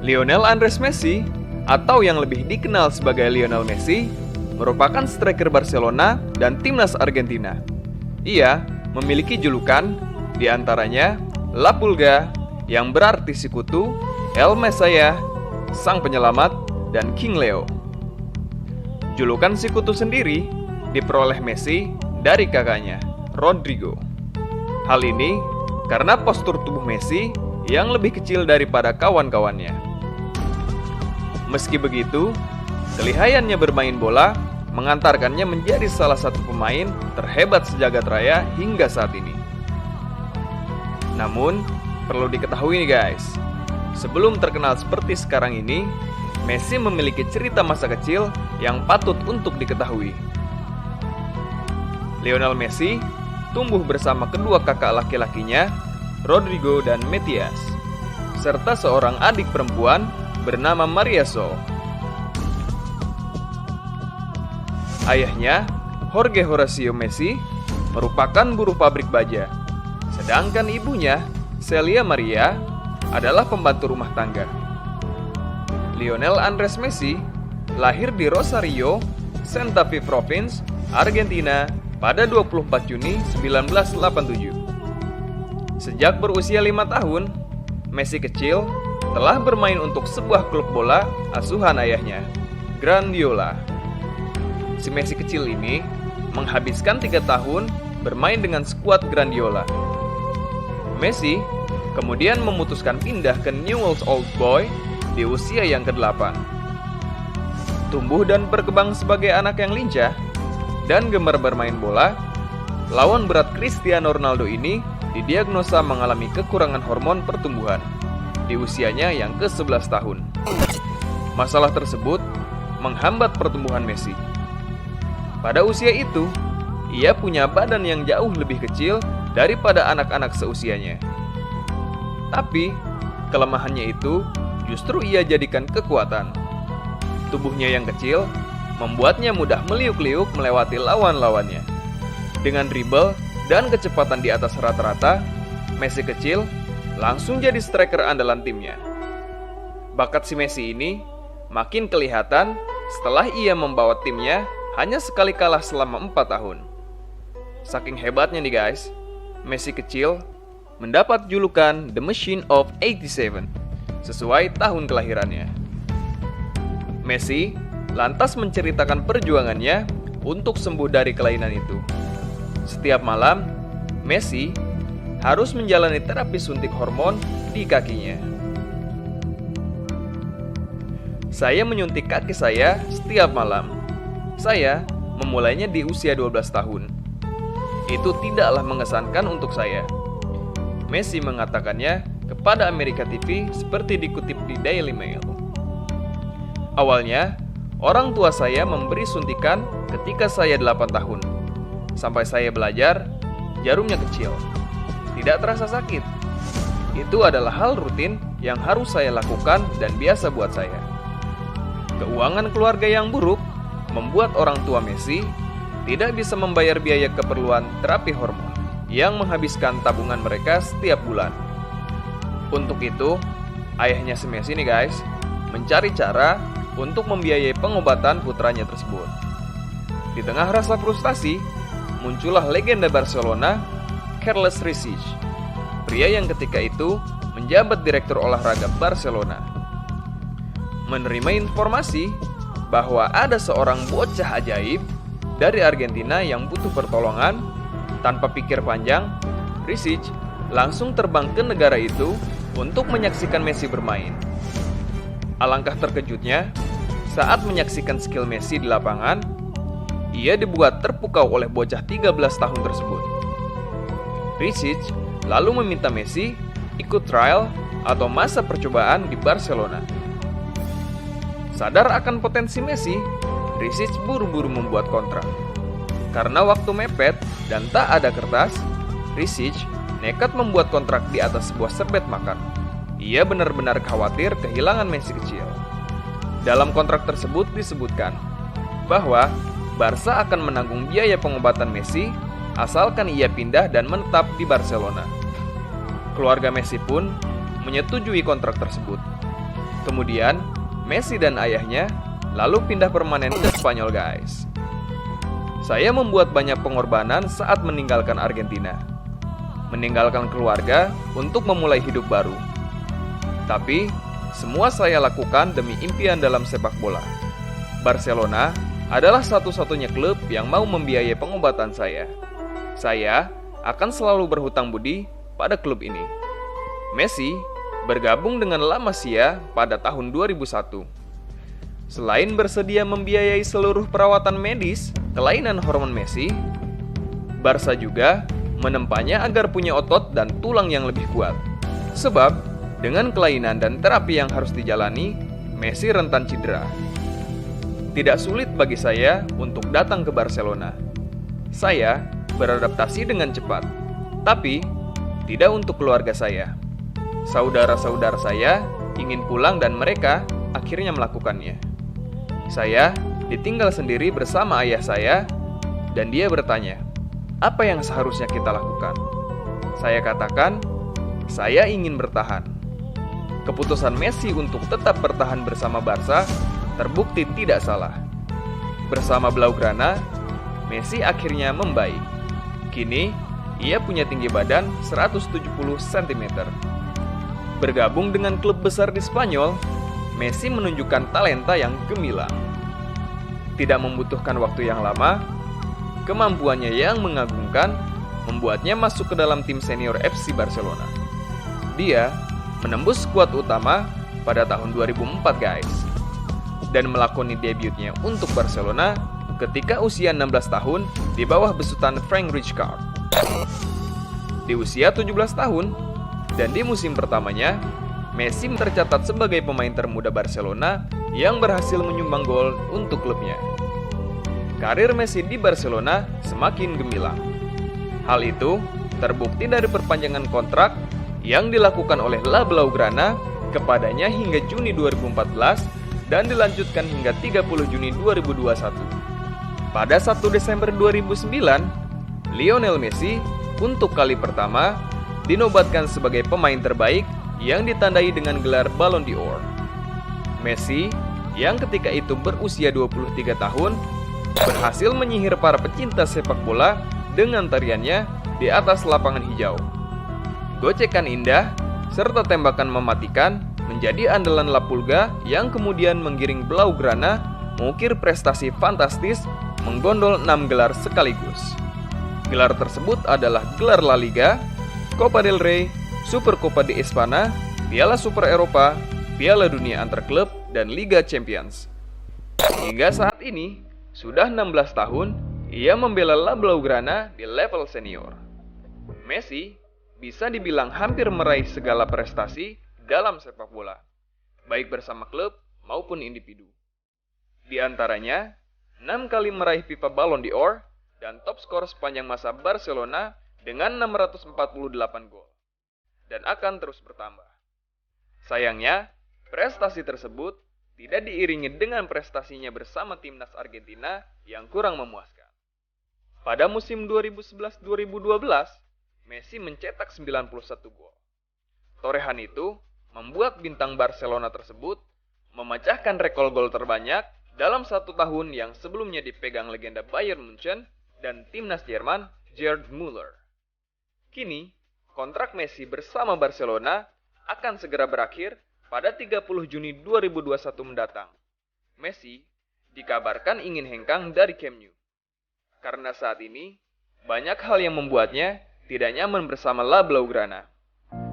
Lionel Andres Messi, atau yang lebih dikenal sebagai Lionel Messi, merupakan striker Barcelona dan timnas Argentina. Ia memiliki julukan, diantaranya La Pulga, yang berarti sekutu, El Messiah, Sang Penyelamat, dan King Leo. Julukan sekutu sendiri diperoleh Messi dari kakaknya, Rodrigo. Hal ini karena postur tubuh Messi yang lebih kecil daripada kawan-kawannya. Meski begitu, kelihayannya bermain bola mengantarkannya menjadi salah satu pemain terhebat sejagat raya hingga saat ini. Namun, perlu diketahui nih guys, sebelum terkenal seperti sekarang ini, Messi memiliki cerita masa kecil yang patut untuk diketahui. Lionel Messi tumbuh bersama kedua kakak laki-lakinya, Rodrigo dan Matias, serta seorang adik perempuan bernama Maria Sol. Ayahnya, Jorge Horacio Messi, merupakan buruh pabrik baja, sedangkan ibunya, Celia Maria, adalah pembantu rumah tangga. Lionel Andres Messi lahir di Rosario, Santa Fe Province, Argentina pada 24 Juni 1987. Sejak berusia 5 tahun, Messi kecil telah bermain untuk sebuah klub bola asuhan ayahnya, Grandiola. Si Messi kecil ini menghabiskan 3 tahun bermain dengan skuad Grandiola. Messi kemudian memutuskan pindah ke Newell's Old Boys di usia yang ke-8. Tumbuh dan berkembang sebagai anak yang lincah dan gemar bermain bola, lawan berat Cristiano Ronaldo ini didiagnosa mengalami kekurangan hormon pertumbuhan di usianya yang ke-11 tahun. Masalah tersebut menghambat pertumbuhan Messi. Pada usia itu, ia punya badan yang jauh lebih kecil daripada anak-anak seusianya. Tapi, kelemahannya itu justru ia jadikan kekuatan. Tubuhnya yang kecil membuatnya mudah meliuk-liuk melewati lawan-lawannya. Dengan dribble dan kecepatan di atas rata-rata, Messi kecil langsung jadi striker andalan timnya. Bakat si Messi ini makin kelihatan setelah ia membawa timnya hanya sekali kalah selama 4 tahun. Saking hebatnya nih guys, Messi kecil mendapat julukan The Machine of 87 sesuai tahun kelahirannya. Messi lantas menceritakan perjuangannya untuk sembuh dari kelainan itu. Setiap malam, Messi harus menjalani terapi suntik hormon di kakinya. Saya menyuntik kaki saya setiap malam. Saya memulainya di usia 12 tahun. Itu tidaklah mengesankan untuk saya. Messi mengatakannya kepada Amerika TV seperti dikutip di Daily Mail. Awalnya, orang tua saya memberi suntikan ketika saya 8 tahun. Sampai saya belajar, jarumnya kecil. Tidak terasa sakit. Itu adalah hal rutin yang harus saya lakukan dan biasa buat saya. Keuangan keluarga yang buruk membuat orang tua Messi tidak bisa membayar biaya keperluan terapi hormon yang menghabiskan tabungan mereka setiap bulan. Untuk itu, ayahnya si Messi nih guys, mencari cara untuk membiayai pengobatan putranya tersebut. Di tengah rasa frustasi, muncullah legenda Barcelona, Carles Risic, pria yang ketika itu menjabat direktur olahraga Barcelona. Menerima informasi bahwa ada seorang bocah ajaib dari Argentina yang butuh pertolongan, tanpa pikir panjang, Risic langsung terbang ke negara itu untuk menyaksikan Messi bermain. Alangkah terkejutnya saat menyaksikan skill Messi di lapangan, ia dibuat terpukau oleh bocah 13 tahun tersebut. Risic lalu meminta Messi ikut trial atau masa percobaan di Barcelona. Sadar akan potensi Messi, Risic buru-buru membuat kontrak. Karena waktu mepet dan tak ada kertas, Risic nekat membuat kontrak di atas sebuah serbet makan. Ia benar-benar khawatir kehilangan Messi kecil. Dalam kontrak tersebut disebutkan bahwa Barca akan menanggung biaya pengobatan Messi asalkan ia pindah dan menetap di Barcelona. Keluarga Messi pun menyetujui kontrak tersebut. Kemudian, Messi dan ayahnya lalu pindah permanen ke Spanyol, guys. Saya membuat banyak pengorbanan saat meninggalkan Argentina. Meninggalkan keluarga untuk memulai hidup baru. Tapi, semua saya lakukan demi impian dalam sepak bola. Barcelona adalah satu-satunya klub yang mau membiayai pengobatan saya. Saya akan selalu berhutang budi pada klub ini. Messi bergabung dengan La Masia pada tahun 2001. Selain bersedia membiayai seluruh perawatan medis kelainan hormon Messi, Barca juga menempanya agar punya otot dan tulang yang lebih kuat. Sebab, dengan kelainan dan terapi yang harus dijalani, Messi rentan cedera. Tidak sulit bagi saya untuk datang ke Barcelona. Saya beradaptasi dengan cepat, tapi tidak untuk keluarga saya. Saudara-saudara saya ingin pulang dan mereka akhirnya melakukannya. Saya ditinggal sendiri bersama ayah saya dan dia bertanya, "Apa yang seharusnya kita lakukan?" Saya katakan, saya ingin bertahan. Keputusan Messi untuk tetap bertahan bersama Barca terbukti tidak salah. Bersama Blaugrana, Messi akhirnya membaik. Kini, ia punya tinggi badan 170 cm. Bergabung dengan klub besar di Spanyol, Messi menunjukkan talenta yang gemilang. Tidak membutuhkan waktu yang lama, kemampuannya yang mengagumkan membuatnya masuk ke dalam tim senior FC Barcelona. Dia menembus skuad utama pada tahun 2004, guys. Dan melakoni debutnya untuk Barcelona ketika usia 16 tahun di bawah besutan Frank Rijkaard. Di usia 17 tahun dan di musim pertamanya, Messi tercatat sebagai pemain termuda Barcelona yang berhasil menyumbang gol untuk klubnya. Karir Messi di Barcelona semakin gemilang. Hal itu terbukti dari perpanjangan kontrak yang dilakukan oleh La Blaugrana kepadanya hingga Juni 2014 dan dilanjutkan hingga 30 Juni 2021. Pada 1 Desember 2009, Lionel Messi untuk kali pertama dinobatkan sebagai pemain terbaik yang ditandai dengan gelar Ballon d'Or. Messi yang ketika itu berusia 23 tahun berhasil menyihir para pecinta sepak bola dengan tariannya di atas lapangan hijau. Gocekan indah serta tembakan mematikan menjadi andalan La Pulga yang kemudian menggiring Blaugrana mengukir prestasi fantastis menggondol 6 gelar sekaligus. Gelar tersebut adalah gelar La Liga, Copa del Rey, Supercopa de España, Piala Super Eropa, Piala Dunia Antar Klub, dan Liga Champions. Hingga saat ini, sudah 16 tahun, ia membela La Blaugrana di level senior. Messi bisa dibilang hampir meraih segala prestasi dalam sepak bola, baik bersama klub maupun individu. Di antaranya, 6 kali meraih FIFA Ballon d'Or dan top skor sepanjang masa Barcelona dengan 648 gol, dan akan terus bertambah. Sayangnya, prestasi tersebut tidak diiringi dengan prestasinya bersama timnas Argentina yang kurang memuaskan. Pada musim 2011-2012, Messi mencetak 91 gol. Torehan itu membuat bintang Barcelona tersebut memecahkan rekor gol terbanyak dalam satu tahun yang sebelumnya dipegang legenda Bayern Munchen dan timnas Jerman Gerd Müller. Kini, kontrak Messi bersama Barcelona akan segera berakhir pada 30 Juni 2021 mendatang. Messi dikabarkan ingin hengkang dari Camp Nou. Karena saat ini, banyak hal yang membuatnya tidak nyaman bersama La Blaugrana.